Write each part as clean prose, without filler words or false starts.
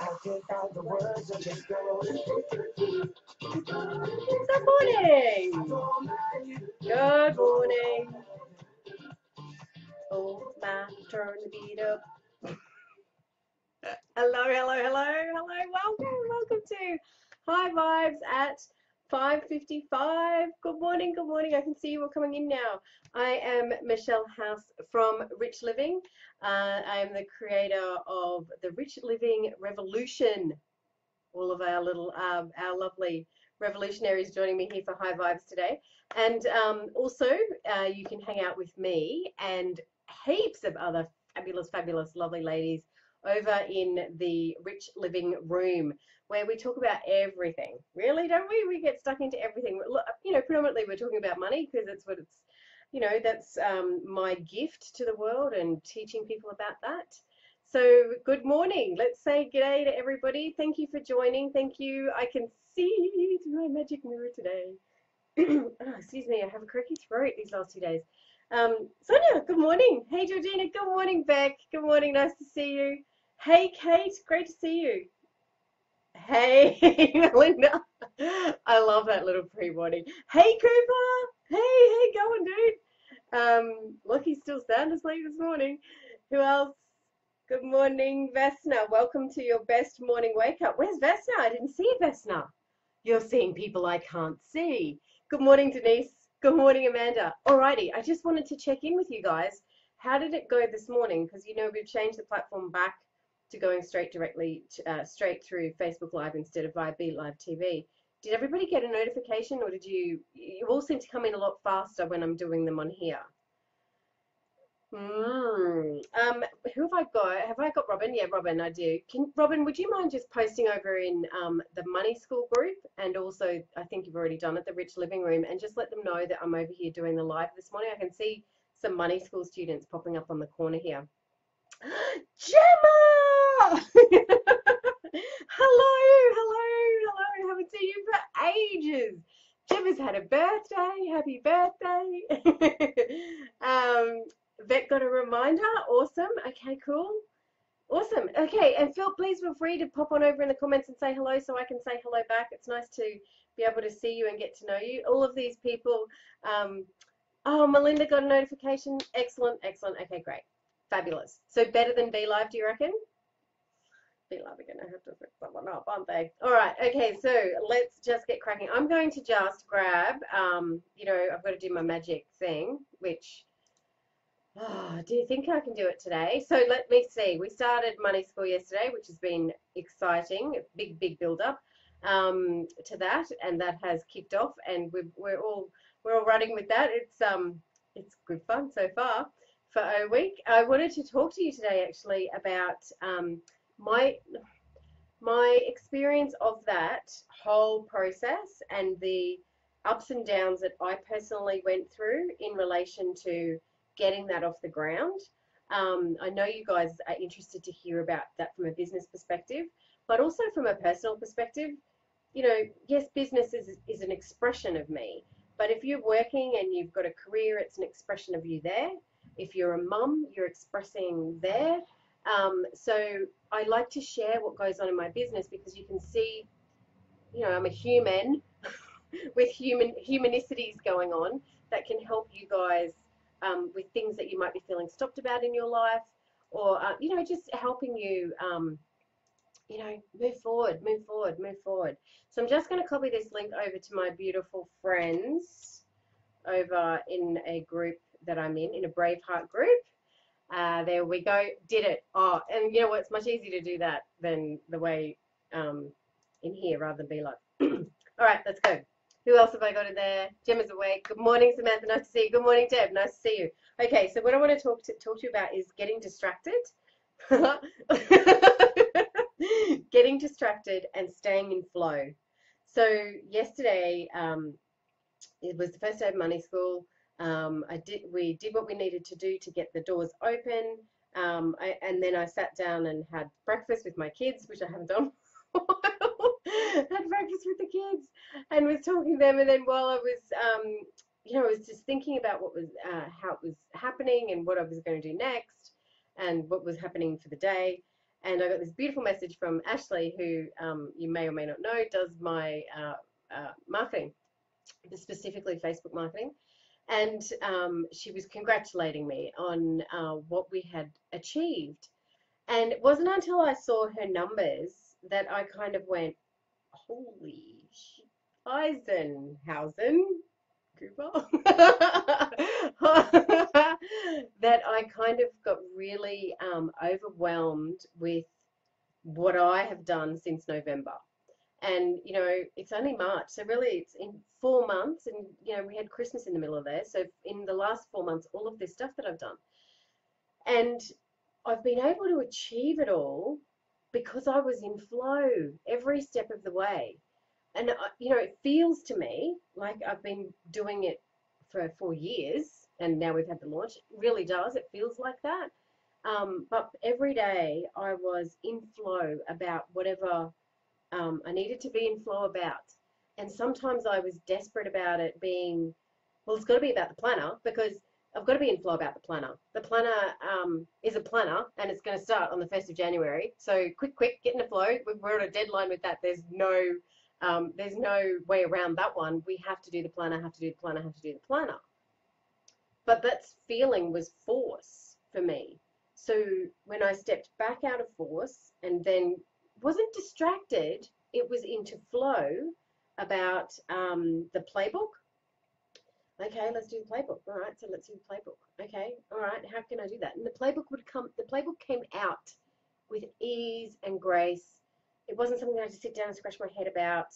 Good morning. Good morning. Oh, my turn to beat up. Hello, hello, hello, hello. Welcome to High Vibes at 5:55. Good morning, good morning. I can see you all coming in now. I am Michelle House from Rich Living. I am the creator of the Rich Living Revolution. All of our little, our lovely revolutionaries joining me here for High Vibes today. And also, you can hang out with me and heaps of other fabulous, fabulous, lovely ladies over in the Rich Living Room, where we talk about everything. Really, don't we? We get stuck into everything. You know, predominantly we're talking about money because it's what it's, you know, that's my gift to the world and teaching people about that. So good morning. Let's say g'day to everybody. Thank you for joining. Thank you. I can see through my magic mirror today. Oh, excuse me, I have a croaky throat these last 2 days. Sonia, good morning. Hey, Georgina, good morning. Beck, good morning. Nice to see you. Hey, Kate, great to see you. Hey, Melinda. I love that little pre-warning. Hey, Cooper. Hey, going, dude. Lucky's still sound asleep this morning. Who else? Good morning, Vesna. Welcome to your best morning wake up. Where's Vesna? I didn't see Vesna. You're seeing people I can't see. Good morning, Denise. Good morning, Amanda. Alrighty, I just wanted to check in with you guys. How did it go this morning? Because you know we've changed the platform back to going straight straight through Facebook Live instead of via Be Live TV. Did everybody get a notification, or did you all seem to come in a lot faster when I'm doing them on here? Who have I got? Have I got Robin? Yeah, Robin, I do. Robin, would you mind just posting over in the Money School group, and also I think you've already done it, the Rich Living Room, and just let them know that I'm over here doing the live this morning. I can see some Money School students popping up on the corner here. Gemma! Hello. Haven't seen you for ages. Gemma's had a birthday. Happy birthday. Vet got a reminder. Awesome. Okay, cool. Awesome. Okay, and please feel free to pop on over in the comments and say hello so I can say hello back. It's nice to be able to see you and get to know you. All of these people. Oh, Melinda got a notification. Excellent. Okay, great. Fabulous. So better than Be Live, do you reckon? Be Live are going to have to fix someone up, aren't they? All right. Okay, so let's just get cracking. I'm going to just grab, you know, I've got to do my magic thing, which... Oh, do you think I can do it today? So let me see. We started Money School yesterday, which has been exciting. Big build up to that, and that has kicked off, and we're all running with that. It's good fun so far for a week. I wanted to talk to you today actually about my experience of that whole process and the ups and downs that I personally went through in relation to getting that off the ground. I know you guys are interested to hear about that from a business perspective, but also from a personal perspective. You know, yes, business is an expression of me, but if you're working and you've got a career, it's an expression of you there. If you're a mum, you're expressing there. So I like to share what goes on in my business because you can see, you know, I'm a human with humanicities going on that can help you guys with things that you might be feeling stopped about in your life, or you know, just helping you, you know, move forward. So I'm just going to copy this link over to my beautiful friends over in a group that I'm in a Braveheart group. There we go. Did it. Oh, and you know what? It's much easier to do that than the way in here rather than Be Live. All right, let's go. Who else have I got in there? Gemma's awake. Good morning, Samantha. Nice to see you. Good morning, Deb. Nice to see you. Okay, so what I want to talk to you about is getting distracted. Getting distracted and staying in flow. So yesterday, it was the first day of Money School. We did what we needed to do to get the doors open. And then I sat down and had breakfast with my kids, which I haven't done for a while. Had breakfast with the kids and was talking to them. And then while I was, you know, I was just thinking about what was, how it was happening and what I was going to do next and what was happening for the day. And I got this beautiful message from Ashley, who you may or may not know does my marketing, specifically Facebook marketing. And she was congratulating me on what we had achieved. And it wasn't until I saw her numbers that I kind of went, holy Eisenhausen, Cooper, that I kind of got really overwhelmed with what I have done since November. And, it's only March. So really it's in 4 months and, we had Christmas in the middle of there. So in the last 4 months, all of this stuff that I've done. And I've been able to achieve it all because I was in flow every step of the way. And, it feels to me like I've been doing it for 4 years and now we've had the launch. It really does. It feels like that. But every day I was in flow about whatever I needed to be in flow about. And sometimes I was desperate about it being, well, it's got to be about the planner because I've got to be in flow about the planner. The planner is a planner and it's going to start on the 1st of January. So quick, get in the flow. We're on a deadline with that. There's no way around that one. We have to do the planner, have to do the planner, have to do the planner. But that feeling was force for me. So when I stepped back out of force and then wasn't distracted, it was into flow about the playbook. Okay, let's do the playbook. All right, so let's do the playbook. Okay, all right, how can I do that? And the playbook came out with ease and grace. It wasn't something I had to sit down and scratch my head about.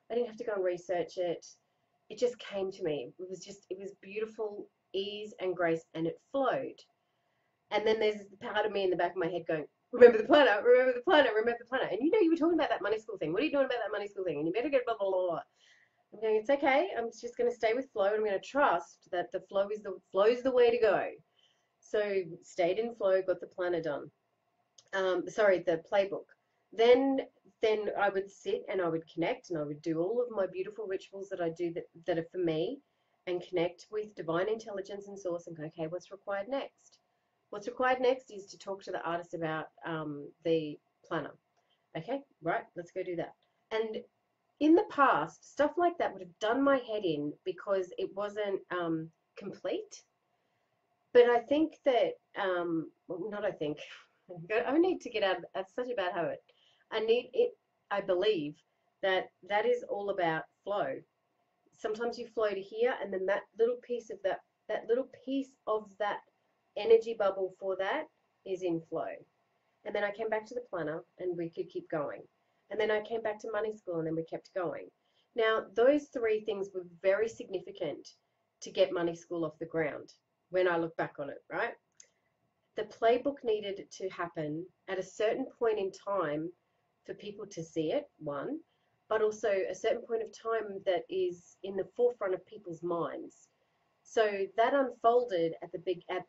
I didn't have to go and research it. It just came to me. It was beautiful ease and grace, and it flowed. And then there's the part of me in the back of my head going, remember the planner, remember the planner, remember the planner. And you were talking about that money school thing. What are you doing about that money school thing? And you better get blah, blah, blah. I'm going, it's okay. I'm just going to stay with flow. And I'm going to trust that the flow's the way to go. So stayed in flow, got the planner done. The playbook. Then I would sit and I would connect and I would do all of my beautiful rituals that I do that are for me and connect with divine intelligence and source and go, okay, what's required next? What's required next is to talk to the artist about the planner. Okay, right, let's go do that. And in the past, stuff like that would have done my head in because it wasn't complete. But I think that, well, not I think, I need to get out of that's such a bad habit. I believe that is all about flow. Sometimes you flow to here, and then that little piece of that energy bubble for that is in flow. And then I came back to the planner and we could keep going. And then I came back to money school and then we kept going. Now, those three things were very significant to get money school off the ground when I look back on it, right? The playbook needed to happen at a certain point in time for people to see it, one, but also a certain point of time that is in the forefront of people's minds. So that unfolded at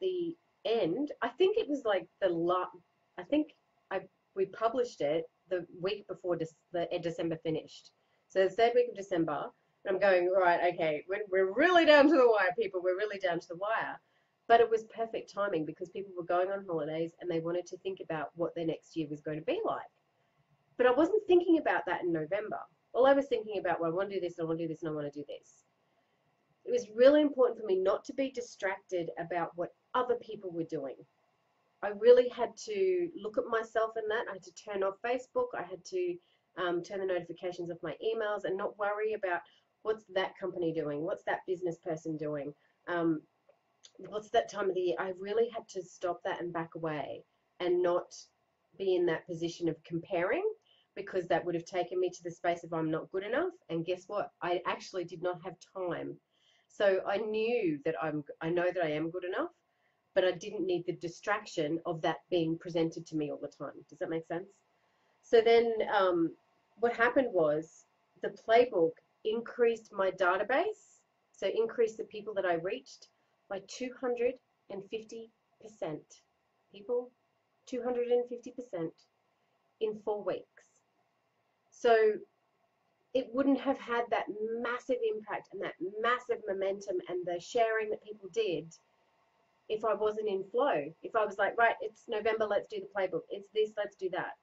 the end. I think it was like I think we published it the week before December finished. So the third week of December, and I'm going, right, okay, we're really down to the wire, people. We're really down to the wire. But it was perfect timing because people were going on holidays and they wanted to think about what their next year was going to be like. But I wasn't thinking about that in November. All I was thinking about, well, I want to do this, and I want to do this, and I want to do this. It was really important for me not to be distracted about what other people were doing. I really had to look at myself in that. I had to turn off Facebook. I had to turn the notifications off my emails and not worry about what's that company doing, what's that business person doing, what's that time of the year. I really had to stop that and back away and not be in that position of comparing, because that would have taken me to the space of I'm not good enough. And guess what? I actually did not have time. So I knew that I know that I am good enough, but I didn't need the distraction of that being presented to me all the time. Does that make sense? So then what happened was the playbook increased my database, so increased the people that I reached by 250%. People, 250% in 4 weeks. So it wouldn't have had that massive impact and that massive momentum and the sharing that people did if I wasn't in flow. If I was like, right, it's November, let's do the playbook. It's this, let's do that.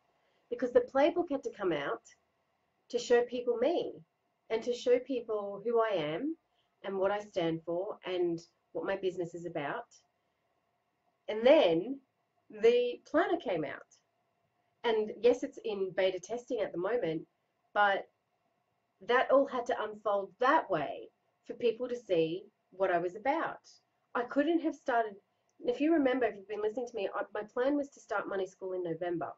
Because the playbook had to come out to show people me and to show people who I am and what I stand for and what my business is about. And then the planner came out. And yes, it's in beta testing at the moment, but that all had to unfold that way for people to see what I was about. I couldn't have started, if you remember, if you've been listening to me, my plan was to start Money School in November,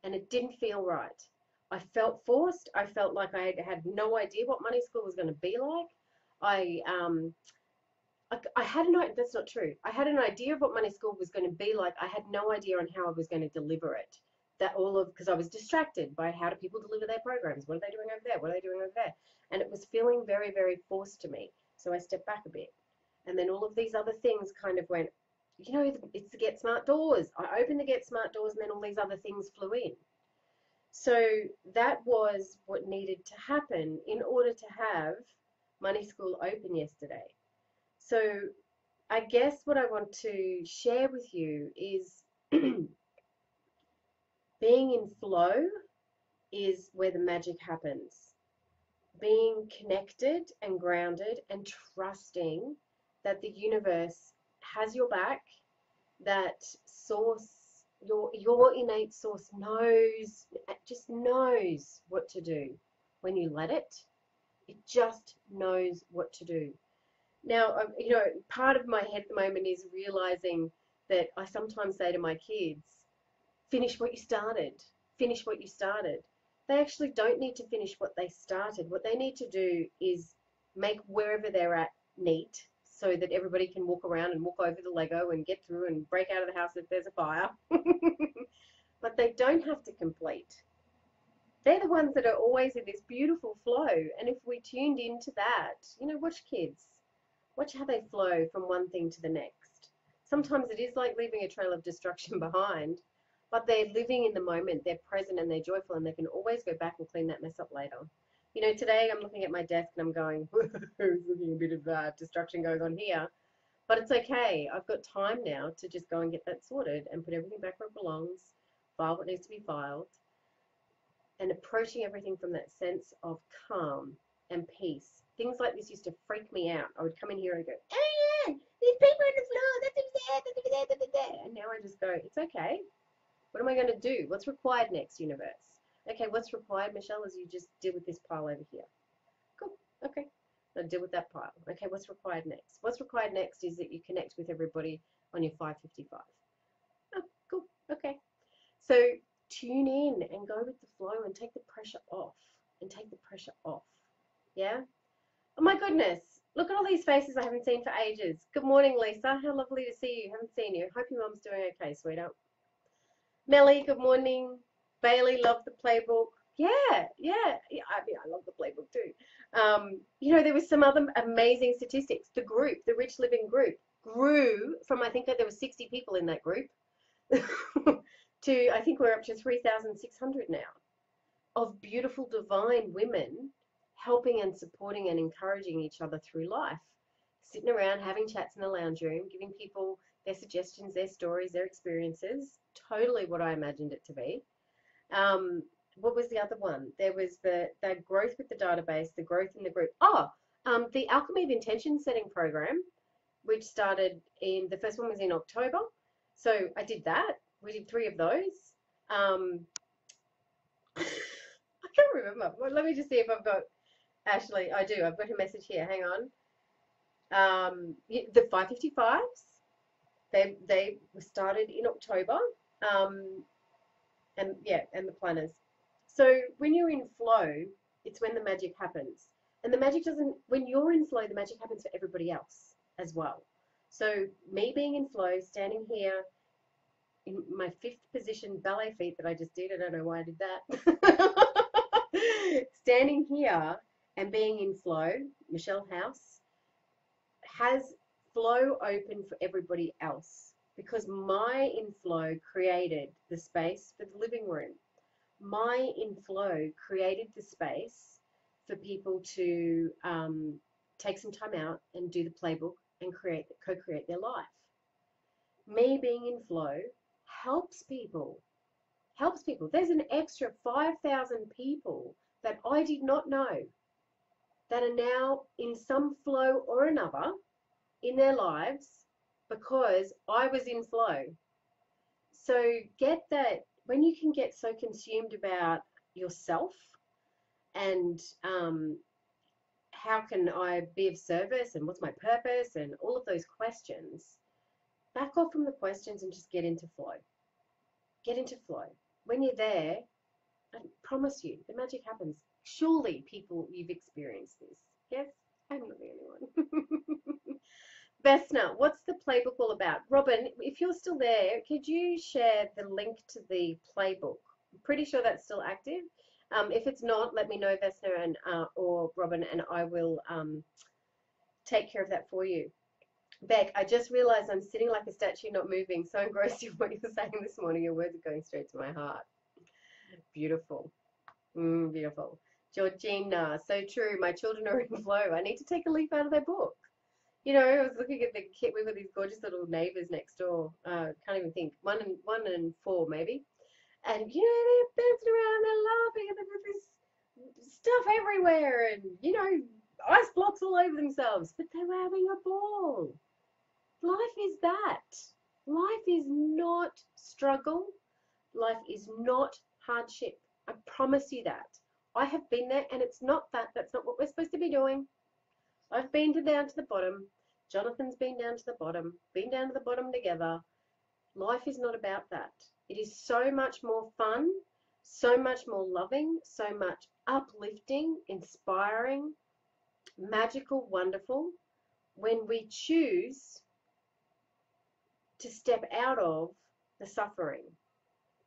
and it didn't feel right. I felt forced. I felt like I had no idea what Money School was going to be like. I had an idea, that's not true. I had an idea of what Money School was going to be like. I had no idea on how I was going to deliver it. Because I was distracted by how do people deliver their programs? What are they doing over there? What are they doing over there? And it was feeling very, very forced to me. So I stepped back a bit. And then all of these other things kind of went, it's the Get Smart doors. I opened the Get Smart doors and then all these other things flew in. So that was what needed to happen in order to have Money School open yesterday. So I guess what I want to share with you is being in flow is where the magic happens. Being connected and grounded and trusting that the universe has your back, that source, your innate source just knows what to do when you let it. It just knows what to do. Now, part of my head at the moment is realizing that I sometimes say to my kids, finish what you started, finish what you started. They actually don't need to finish what they started. What they need to do is make wherever they're at neat so that everybody can walk around and walk over the Lego and get through and break out of the house if there's a fire. But they don't have to complete. They're the ones that are always in this beautiful flow. And if we tuned into that, watch kids. Watch how they flow from one thing to the next. Sometimes it is like leaving a trail of destruction behind, but they're living in the moment, they're present and they're joyful, and they can always go back and clean that mess up later. Today I'm looking at my desk and I'm going, there's looking a bit of destruction going on here. But it's okay. I've got time now to just go and get that sorted and put everything back where it belongs, file what needs to be filed, and approaching everything from that sense of calm and peace. Things like this used to freak me out. I would come in here and go, Anne, there's paper on the floor, that's over there. And now I just go, it's okay. What am I going to do? What's required next, universe? Okay, what's required, Michelle, is you just deal with this pile over here. Cool, okay. Now deal with that pile. Okay, what's required next? What's required next is that you connect with everybody on your 555. Oh, cool, okay. So tune in and go with the flow and take the pressure off. Yeah? Oh my goodness, look at all these faces I haven't seen for ages. Good morning, Lisa. How lovely to see you. Haven't seen you. Hope your mum's doing okay, sweetheart. Melly, good morning. Bailey, love the playbook. Yeah. I love the playbook too. There was some other amazing statistics. The group, the Rich Living group, grew from, I think that there were 60 people in that group to, I think we're up to 3,600 now, of beautiful divine women helping and supporting and encouraging each other through life, sitting around having chats in the lounge room, giving people their suggestions, their stories, their experiences. Totally what I imagined it to be. What was the other one? There was the growth with the database, the growth in the group. The Alchemy of Intention Setting program, which started the first one was in October. So I did that. We did 3 of those. I can't remember. Well, let me just see if I've got Ashley. I do. I've got her message here. Hang on. The 555s. They were started in October. And the planners. So when you're in flow, it's when the magic happens. And the magic doesn't. When you're in flow, the magic happens for everybody else as well. So me being in flow, standing here in my 5th position ballet feet that I just did. I don't know why I did that. Standing here and being in flow, Michelle House, has flow open for everybody else because my inflow created the space for the living room. My inflow created the space for people to take some time out and do the playbook and co-create their life. me being in flow helps people. Helps people. There's an extra 5,000 people that I did not know that are now in some flow or another in their lives because I was in flow. So get that when you can get so consumed about yourself and how can I be of service and what's my purpose and all of those questions, back off from the questions and just get into flow. Get into flow. When you're there, I promise you, the magic happens. Surely, people, you've experienced this. Yes, I'm not the only one. Vesna, what's the playbook all about? Robin, if you're still there, could you share the link to the playbook? I'm pretty sure that's still active. If it's not, let me know, Vesna and or Robin, and I will take care of that for you. Beck, I just realized I'm sitting like a statue, not moving. So engrossed in what you're saying this morning. Your words are going straight to my heart. Beautiful. Beautiful. Georgina, so true. My children are in flow. I need to take a leaf out of their book. You know, I was looking at the kid. We've got these gorgeous little neighbors next door. Can't even think. One and four maybe. And you know, they're bouncing around, they're laughing, and they've got this stuff everywhere, and you know, ice blocks all over themselves. But they were having a ball. Life is that. Life is not struggle. Life is not hardship. I promise you that. I have been there, and it's not that. That's not what we're supposed to be doing. I've been down to the bottom. Jonathan's been down to the bottom. Been down to the bottom together. Life is not about that. It is so much more fun, so much more loving, so much uplifting, inspiring, magical, wonderful when we choose to step out of the suffering,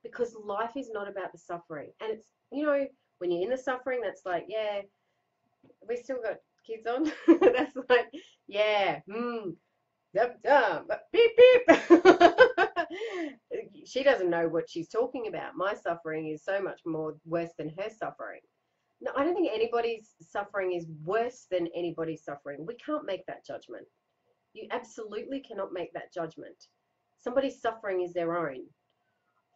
because life is not about the suffering. And it's, you know, when you're in the suffering, that's like, yeah, we still got kids on. That's like, yeah, beep, beep. She doesn't know what she's talking about. My suffering is so much more worse than her suffering. No, I don't think anybody's suffering is worse than anybody's suffering. We can't make that judgment. You absolutely cannot make that judgment. Somebody's suffering is their own.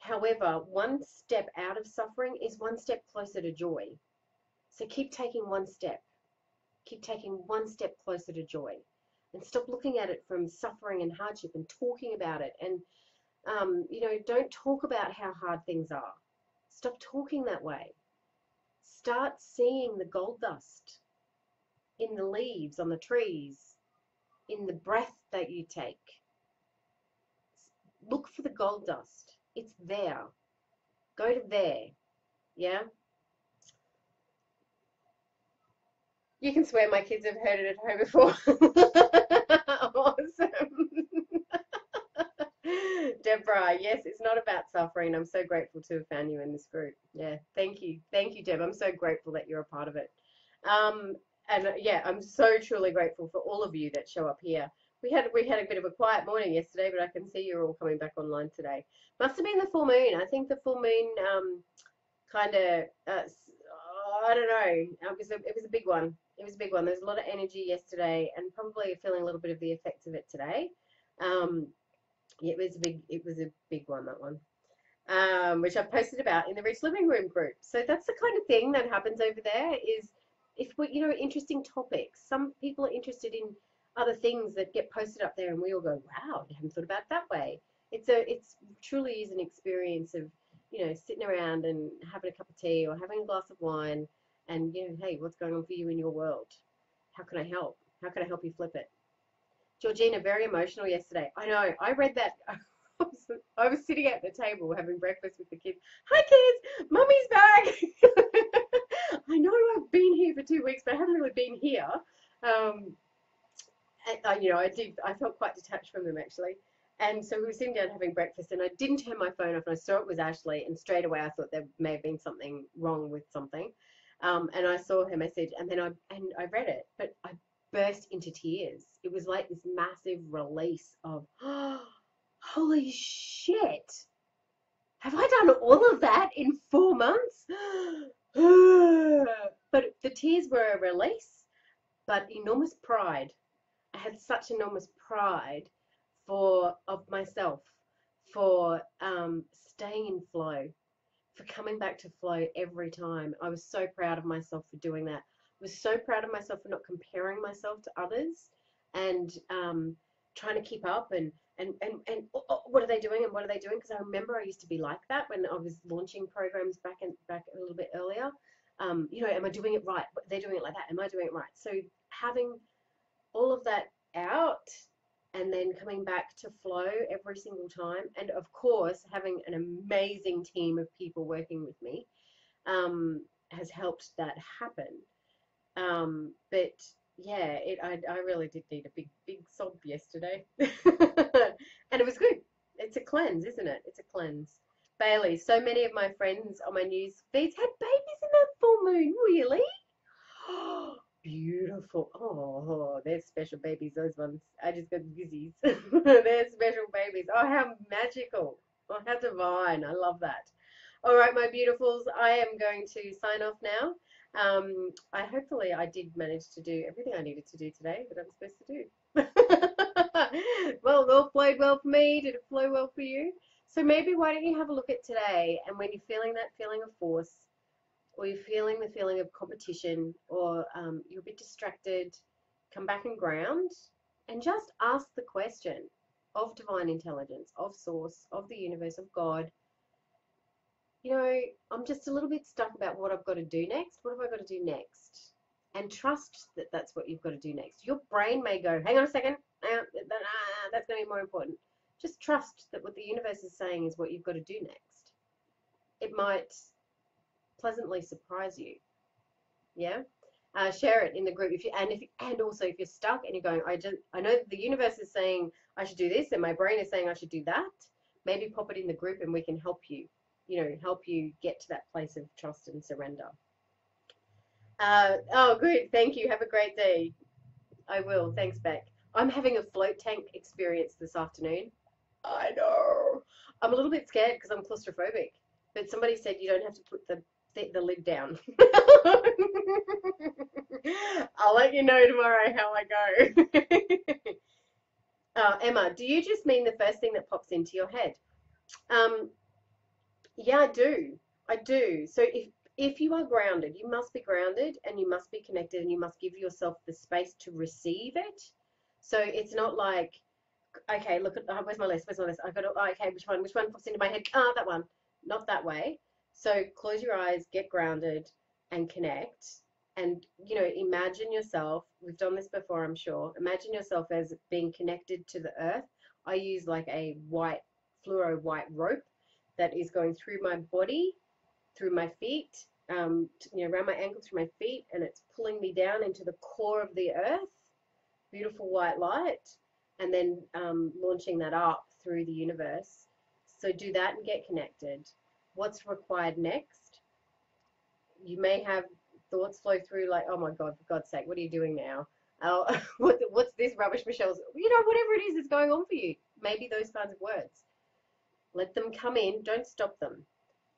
However, one step out of suffering is one step closer to joy. So keep taking one step. Keep taking one step closer to joy. And stop looking at it from suffering and hardship and talking about it. And, you know, don't talk about how hard things are. Stop talking that way. Start seeing the gold dust in the leaves on the trees, in the breath that you take. Look for the gold dust. It's there. Go to there. Yeah? You can swear my kids have heard it at home before. Awesome. Deborah, yes, it's not about suffering. I'm so grateful to have found you in this group. Yeah, thank you. Thank you, Deb. I'm so grateful that you're a part of it. And yeah, I'm so truly grateful for all of you that show up here. We had a bit of a quiet morning yesterday, but I can see you're all coming back online today. Must have been the full moon. I think the full moon kind of I don't know. It was a big one. It was a big one. There's a lot of energy yesterday, and probably feeling a little bit of the effects of it today. Yeah, it was a big one, that one. Which I posted about in the Rich Living Room group. So that's the kind of thing that happens over there. Is if we, you know, interesting topics. Some people are interested in other things that get posted up there, and we all go, "Wow, I haven't thought about it that way." It's truly is an experience of, you know, sitting around and having a cup of tea or having a glass of wine, and you know, hey, what's going on for you in your world? How can I help? How can I help you flip it? Georgina, very emotional yesterday. I know. I read that. I was sitting at the table having breakfast with the kids. Hi, kids. Mummy's back. I know I've been here for 2 weeks, but I haven't really been here. You know, I felt quite detached from them, actually. And so we were sitting down having breakfast, and I didn't turn my phone off, and I saw it was Ashley, and straight away I thought there may have been something wrong with something. And I saw her message, and then I read it, but I burst into tears. It was like this massive release of, oh, holy shit, have I done all of that in 4 months? But the tears were a release, but enormous pride. I had such enormous pride of myself, for staying in flow, for coming back to flow every time. I was so proud of myself for doing that. I was so proud of myself for not comparing myself to others and trying to keep up and what are they doing and what are they doing? Because I remember I used to be like that when I was launching programs back a little bit earlier. Am I doing it right? They're doing it like that. Am I doing it right? So having all of that out and then coming back to flow every single time, and of course having an amazing team of people working with me has helped that happen. But yeah, I really did need a big sob yesterday, and it was good. It's a cleanse, isn't it? It's a cleanse. Bailey, so many of my friends on my news feeds had babies in that full moon. Really? Beautiful. Oh, they're special babies, those ones. I just got dizzies. They're special babies. Oh, how magical. Oh, how divine. I love that. All right, my beautifuls, I am going to sign off now. Hopefully I did manage to do everything I needed to do today that I'm supposed to do. Well, it all flowed well for me. Did it flow well for you? So maybe why don't you have a look at today, and when you're feeling that feeling of force, or you're feeling the feeling of competition, or you're a bit distracted, come back and ground and just ask the question of divine intelligence, of source, of the universe, of God. I'm just a little bit stuck about what I've got to do next. What have I got to do next? And trust that that's what you've got to do next. Your brain may go, hang on a second, that's going to be more important. Just trust that what the universe is saying is what you've got to do next. It might pleasantly surprise you. Yeah. Share it in the group and also if you're stuck and you're going, I know the universe is saying I should do this and my brain is saying I should do that. Maybe pop it in the group and we can help you. Help you get to that place of trust and surrender. Oh, good. Thank you. Have a great day. I will. Thanks, Beck. I'm having a float tank experience this afternoon. I know. I'm a little bit scared because I'm claustrophobic. But somebody said you don't have to put the lid down. I'll let you know tomorrow how I go. Emma, do you just mean the first thing that pops into your head? Yeah, I do. I do. So if you are grounded, you must be grounded and you must be connected and you must give yourself the space to receive it. So it's not like, okay, look at where's my list? Where's my list? I've got okay, which one pops into my head? Ah, that one. Not that way. So close your eyes, get grounded and connect. And imagine yourself, we've done this before, I'm sure. Imagine yourself as being connected to the earth. I use like a fluoro white rope that is going through my body, through my feet, around my ankles, through my feet, and it's pulling me down into the core of the earth. Beautiful white light, and then launching that up through the universe. So do that and get connected. What's required next? You may have thoughts flow through like, oh my God, for God's sake, what are you doing now? What's this rubbish, Michelle's? Whatever it is that's going on for you. Maybe those kinds of words. Let them come in. Don't stop them.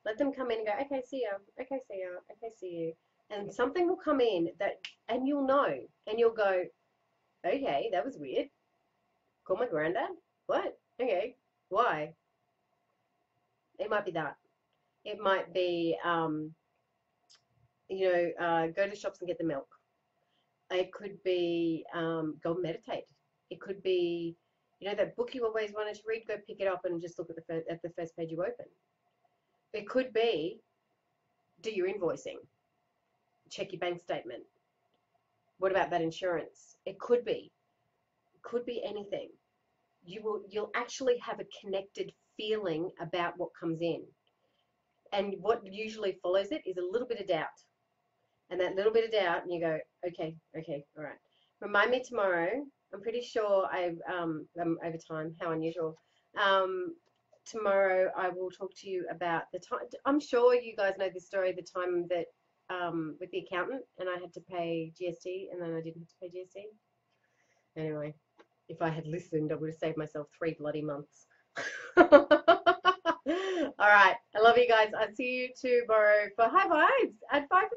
Let them come in and go, okay, see ya. Okay, see ya. Okay, see you. And something will come in and you'll know. And you'll go, okay, that was weird. Call my granddad? What? Okay. Why? It might be that. It might be, go to shops and get the milk. It could be go and meditate. It could be, that book you always wanted to read, go pick it up and just look at the first page you open. It could be do your invoicing. Check your bank statement. What about that insurance? It could be anything. You'll actually have a connected feeling about what comes in. And what usually follows it is a little bit of doubt. And that little bit of doubt, and you go, okay, all right. Remind me tomorrow. I'm pretty sure I'm over time. How unusual. Tomorrow I will talk to you about the time. I'm sure you guys know this story, the time that with the accountant and I had to pay GST and then I didn't have to pay GST. Anyway, if I had listened, I would have saved myself 3 bloody months. All right. I love you guys. I'll see you tomorrow for High Vibes at 5:55.